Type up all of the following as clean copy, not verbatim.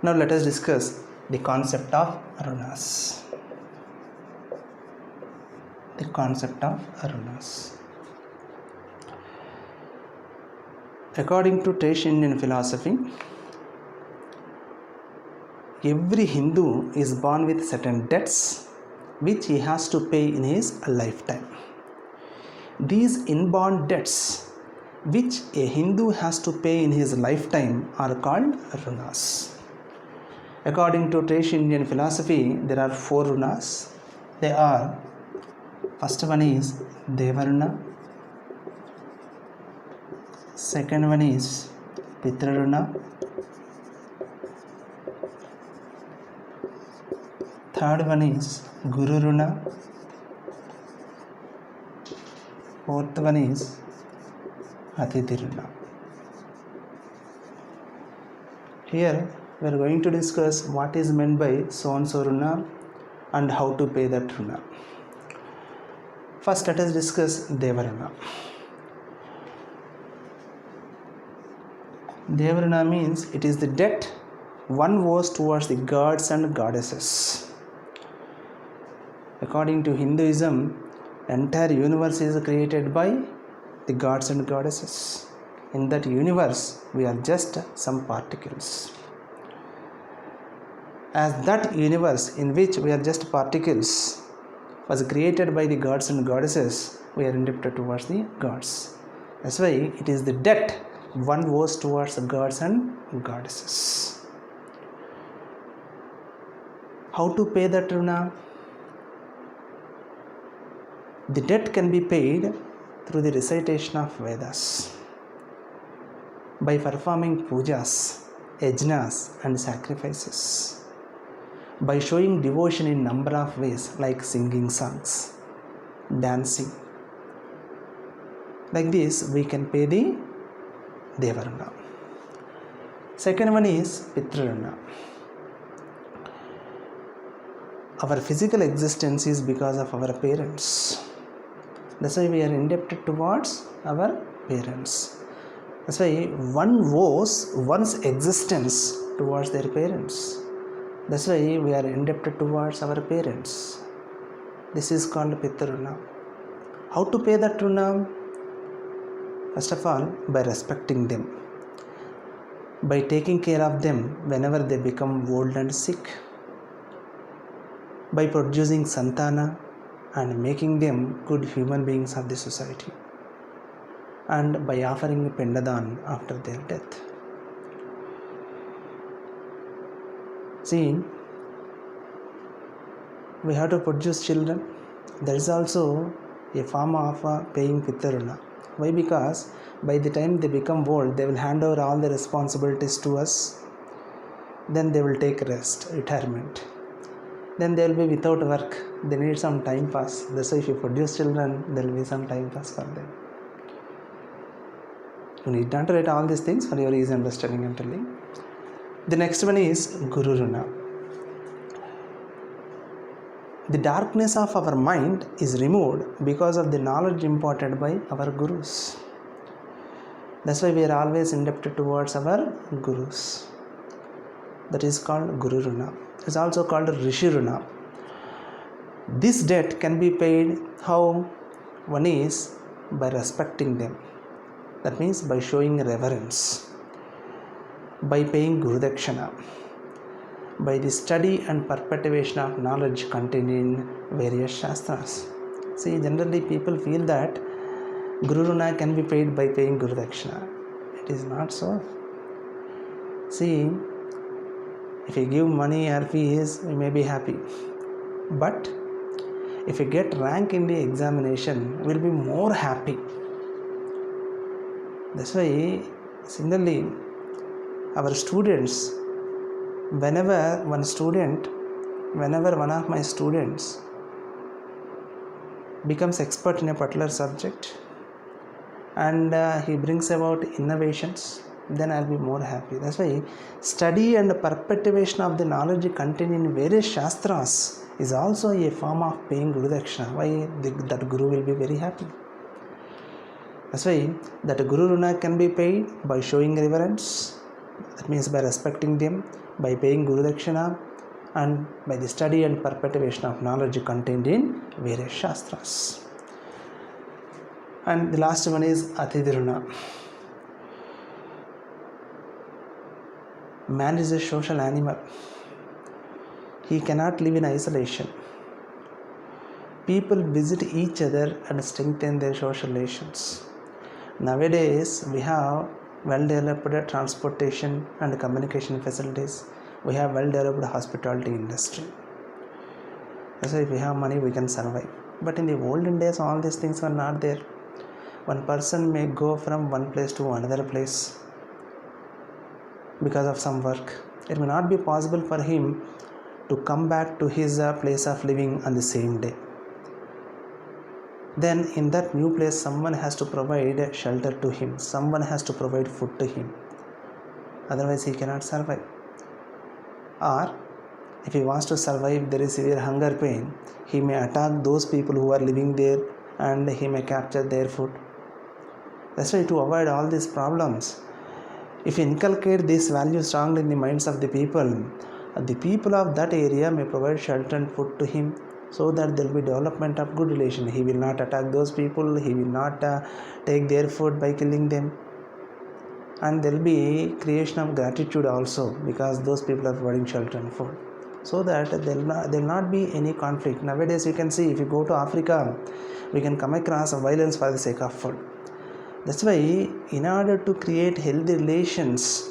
Now let us discuss the concept of runas. The concept of runas. According to traditional Indian philosophy, every Hindu is born with certain debts which he has to pay in his lifetime. These inborn debts which a Hindu has to pay in his lifetime are called runas. According to traditional Indian philosophy, there are 4 runas. They are, first one is Devaruna, second one is Pitraruna, third one is Guru Runa, fourth one is Atithi Runa. Here we are going to discuss what is meant by so and so runa and how to pay that runa. First let us discuss Devaruna. Devaruna means it is the debt one owes towards the gods and goddesses. According to Hinduism, entire universe is created by the gods and goddesses. In that universe, we are just some particles. As that universe in which we are just particles was created by the gods and goddesses, we are indebted towards the gods. That's why it is the debt one owes towards the gods and goddesses. How to pay that runa? The debt can be paid through the recitation of Vedas, by performing pujas, yajnas and sacrifices, by showing devotion in number of ways like singing songs, dancing. Like this we can pay the Devaruna. Second one is Pitraruna. Our physical existence is because of our parents. That's why we are indebted towards our parents. That's why one owes one's existence towards their parents. That's why we are indebted towards our parents. This is called Pitraruna. How to pay that runa? First of all, by respecting them, by taking care of them whenever they become old and sick, by producing santana and making them good human beings of the society, and by offering pendadan after their death. See, we have to produce children. There is also a form of paying Pitraruna. Why? Because by the time they become old, they will hand over all the responsibilities to us. Then they will take rest, retirement. Then they will be without work. They need some time pass. That's why if you produce children, there will be some time pass for them. You need not write all these things for your easy understanding and telling. The next one is Guru Runa. The darkness of our mind is removed because of the knowledge imparted by our gurus. That's why we are always indebted towards our gurus. That is called Guru Runa. It is also called Rishi Runa. This debt can be paid how? One is by respecting them. That means by showing reverence, by paying Guru Dakshana, by the study and perpetuation of knowledge contained in various shastras. See, generally people feel that Guru Runa can be paid by paying Guru Dakshana. It is not so. See, if you give money or fees, you may be happy. But if you get rank in the examination, you will be more happy. That's why, similarly, our students, whenever one of my students becomes expert in a particular subject and he brings about innovations, then I'll be more happy. That's why study and perpetuation of the knowledge contained in various shastras is also a form of paying Guru Dakshana. Why? That Guru will be very happy. That's why that Guru Runa can be paid by showing reverence, That means by respecting them, by paying Guru Dakshina, and by the study and perpetuation of knowledge contained in various Shastras. And the last one is Atidiruna. Man is a social animal. He cannot live in isolation. People visit each other and strengthen their social relations. Nowadays, we have well-developed transportation and communication facilities. We have well-developed hospitality industry. So if we have money, we can survive. But in the olden days, all these things were not there. One person may go from one place to another place because of some work. It may not be possible for him to come back to his place of living on the same day. Then in that new place, someone has to provide shelter to him. Someone has to provide food to him. Otherwise, he cannot survive. Or if he wants to survive, there is severe hunger pain. He may attack those people who are living there and he may capture their food. That's why to avoid all these problems, if you inculcate this value strongly in the minds of the people of that area may provide shelter and food to him, so that there will be development of good relation. He will not attack those people, he will not take their food by killing them, and there will be creation of gratitude also, because those people are providing shelter and food, so that there will not be any conflict. Nowadays you can see, if you go to Africa, we can come across violence for the sake of food. That's why in order to create healthy relations,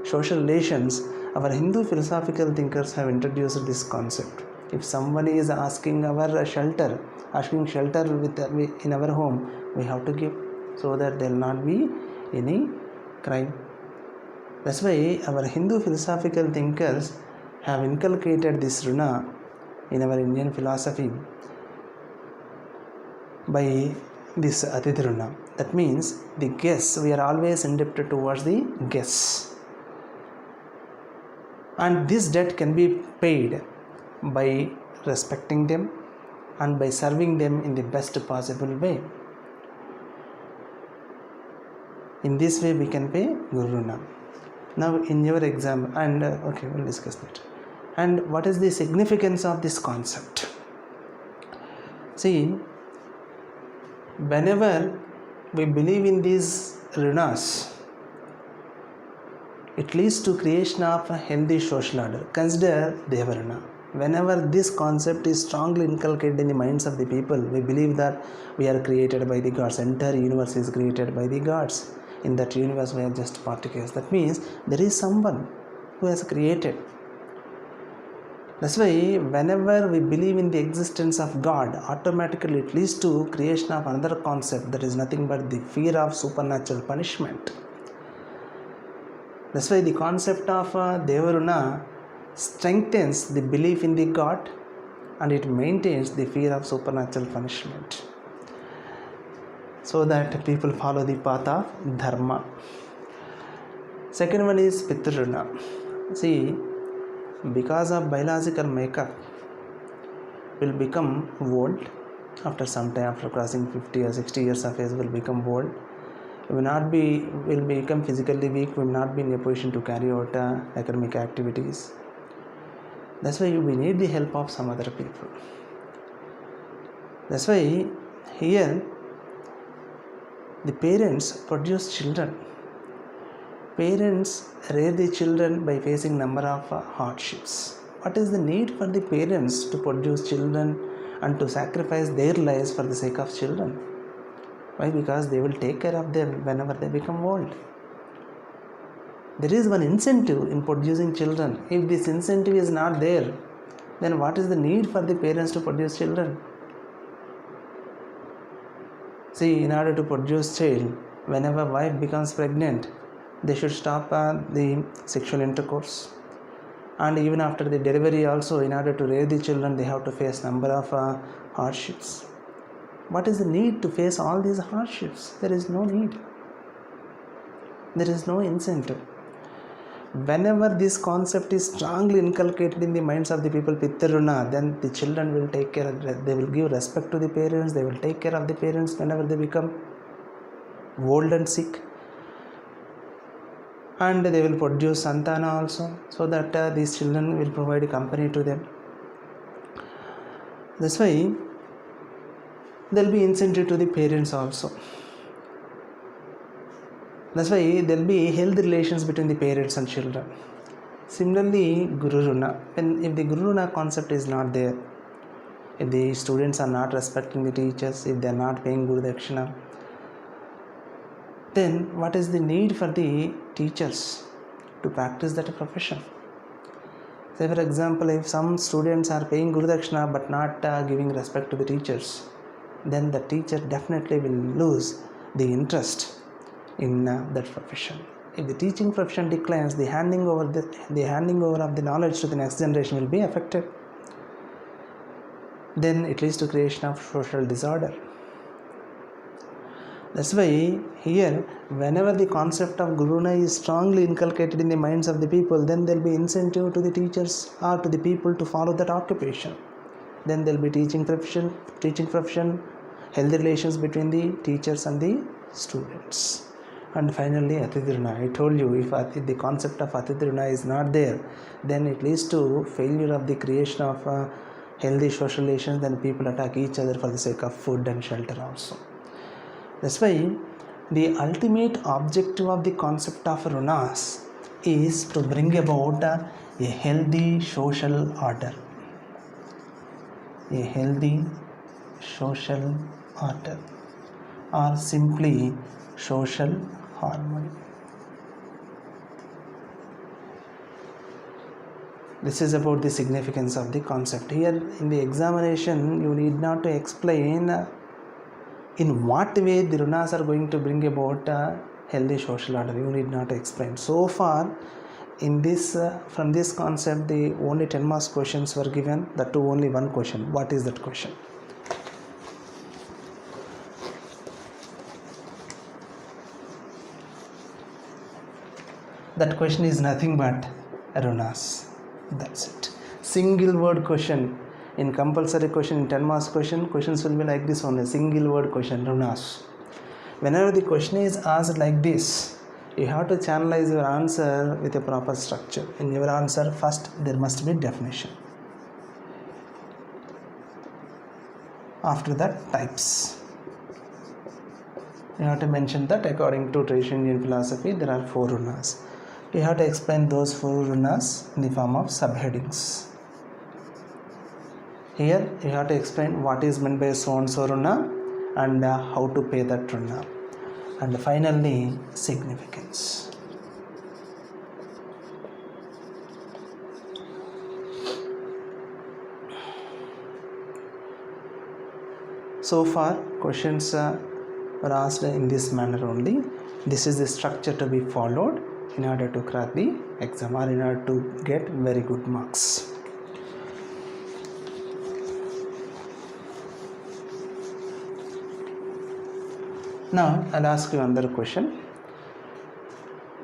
social relations, our Hindu philosophical thinkers have introduced this concept. If someone is asking shelter in our home, we have to give, so that there will not be any crime. That's why our Hindu philosophical thinkers have inculcated this runa in our Indian philosophy by this Atidhi runa. That means the guests, we are always indebted towards the guests, and this debt can be paid by respecting them and by serving them in the best possible way. In this way we can pay Guru Runa. Now in your exam, and okay, we'll discuss that. And what is the significance of this concept? See, whenever we believe in these runas, it leads to creation of a healthy social order. Consider Devaruna. Whenever this concept is strongly inculcated in the minds of the people, we believe that we are created by the gods. Entire universe is created by the gods. In that universe we are just particles. That means there is someone who has created. That's why whenever we believe in the existence of God, automatically it leads to creation of another concept, that is nothing but the fear of supernatural punishment. That's why the concept of Devaruna strengthens the belief in the God, and it maintains the fear of supernatural punishment, so that people follow the path of Dharma. Second one is Pitruna. See, because of biological makeup, will become old after some time. After crossing 50 or 60 years of age, will become old. Will become physically weak, will not be in a position to carry out academic activities. That's why we need the help of some other people. That's why here the parents produce children. Parents rear the children by facing number of hardships. What is the need for the parents to produce children and to sacrifice their lives for the sake of children? Why? Because they will take care of them whenever they become old. There is one incentive in producing children. If this incentive is not there, then what is the need for the parents to produce children? See, in order to produce child, whenever wife becomes pregnant, they should stop the sexual intercourse. And even after the delivery also, in order to rear the children, they have to face number of hardships. What is the need to face all these hardships? There is no need. There is no incentive. Whenever this concept is strongly inculcated in the minds of the people, Pittaruna, then the children will take care of it. They will give respect to the parents. They will take care of the parents whenever they become old and sick. and they will produce santana also, so that these children will provide company to them. That's why there will be incentive to the parents also. That's why there will be healthy relations between the parents and children. Similarly, Guru Runa. If the Guru Runa concept is not there, if the students are not respecting the teachers, if they are not paying Guru Dakshina, then what is the need for the teachers to practice that profession? Say for example, if some students are paying Guru Dakshina but not giving respect to the teachers, then the teacher definitely will lose the interest in that profession. If the teaching profession declines, the handing over of the knowledge to the next generation will be affected. Then it leads to creation of social disorder. That's why here, whenever the concept of Guruna is strongly inculcated in the minds of the people, then there will be incentive to the teachers or to the people to follow that occupation. Then there will be teaching profession, healthy relations between the teachers and the students. And finally, Atidruna. I told you, if the concept of Atidruna is not there, then it leads to failure of the creation of healthy social relations. Then people attack each other for the sake of food and shelter also. That's why the ultimate objective of the concept of runas is to bring about a healthy social order. A healthy social order, or simply social harmony. This is about the significance of the concept. Here in the examination, you need not to explain in what way the runas are going to bring about a healthy social order. You need not to explain. So far, in this from this concept, the only 10 marks questions were given. That too only one question. What is that question? That question is nothing but runas. That's it. Single word question. In compulsory question, in 10 marks questions will be like this only. Single word question, runas. Whenever the question is asked like this, you have to channelize your answer with a proper structure. In your answer, first there must be definition. After that, types. You have to mention that according to traditional Indian philosophy, there are 4 runas. You have to explain those 4 runas in the form of subheadings. Here you have to explain what is meant by so and so runa and how to pay that runa. And finally, significance. So far, questions were asked in this manner only. This is the structure to be followed in order to crack the exam or in order to get very good marks. Now I'll ask you another question.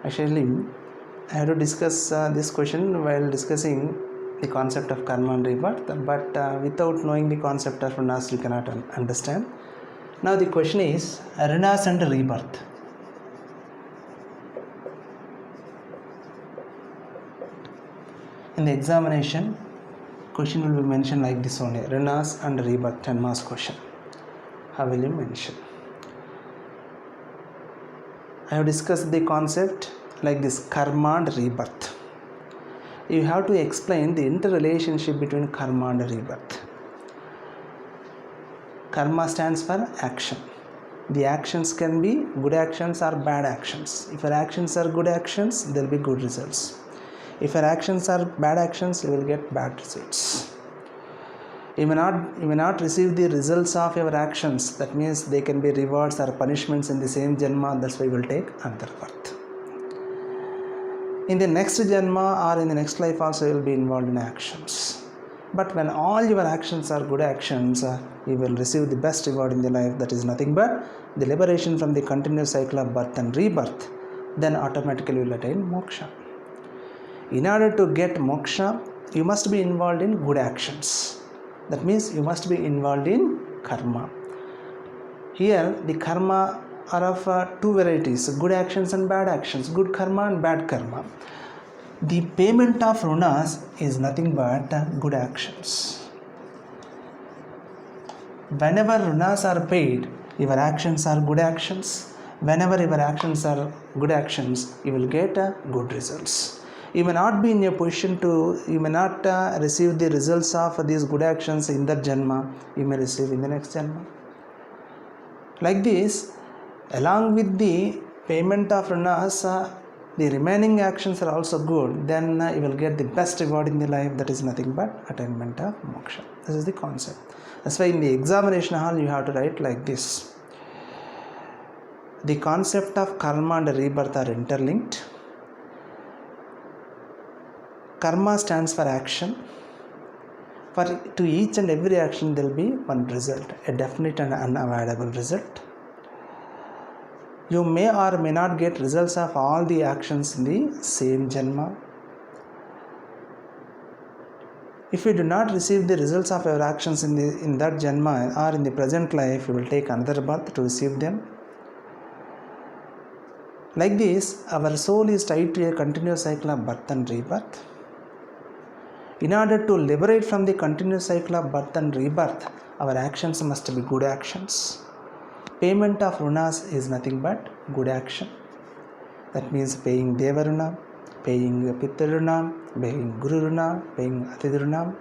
Actually, I have to discuss this question while discussing the concept of karma and rebirth, but without knowing the concept of runas, you cannot understand. Now the question is runas and rebirth. In the examination, question will be mentioned like this only: runas and rebirth, 10 marks question. How will you mention? I have discussed the concept like this: karma and rebirth. You have to explain the interrelationship between karma and rebirth. Karma stands for action. The actions can be good actions or bad actions. If your actions are good actions, there will be good results. If your actions are bad actions, you will get bad results. You may not receive the results of your actions. That means they can be rewards or punishments in the same janma. That's why you will take another birth. In the next janma or in the next life also, you will be involved in actions. But when all your actions are good actions, you will receive the best reward in the life. That is nothing but the liberation from the continuous cycle of birth and rebirth. Then automatically you will attain moksha. In order to get moksha, you must be involved in good actions. That means you must be involved in karma. Here the karma are of two varieties, good actions and bad actions, good karma and bad karma. The payment of runas is nothing but good actions. Whenever runas are paid, your actions are good actions. Whenever your actions are good actions, you will get good results. You may not be in a position to, you may not receive the results of these good actions in that janma, you may receive in the next janma. Like this, along with the payment of runas, the remaining actions are also good, then you will get the best reward in the life, that is nothing but attainment of moksha. This is the concept. That's why in the examination hall you have to write like this. The concept of karma and rebirth are interlinked. Karma stands for action. To each and every action there will be one result, a definite and unavoidable result. You may or may not get results of all the actions in the same janma. If you do not receive the results of your actions in that janma or in the present life, you will take another birth to receive them. Like this, our soul is tied to a continuous cycle of birth and rebirth. In order to liberate from the continuous cycle of birth and rebirth, our actions must be good actions. Payment of runas is nothing but good action. That means paying Deva Runa, paying Pitta Runa, paying Guru Runa, paying Atidhi Runa.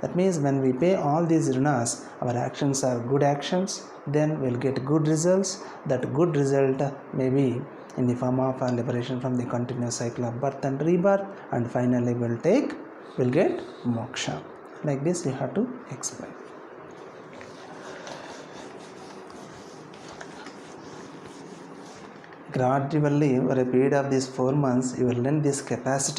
That means when we pay all these runas, our actions are good actions, then we'll get good results. That good result may be in the form of liberation from the continuous cycle of birth and rebirth, and finally we'll get moksha. Like this you have to explain. Gradually, over a period of these 4 months, you will learn this capacity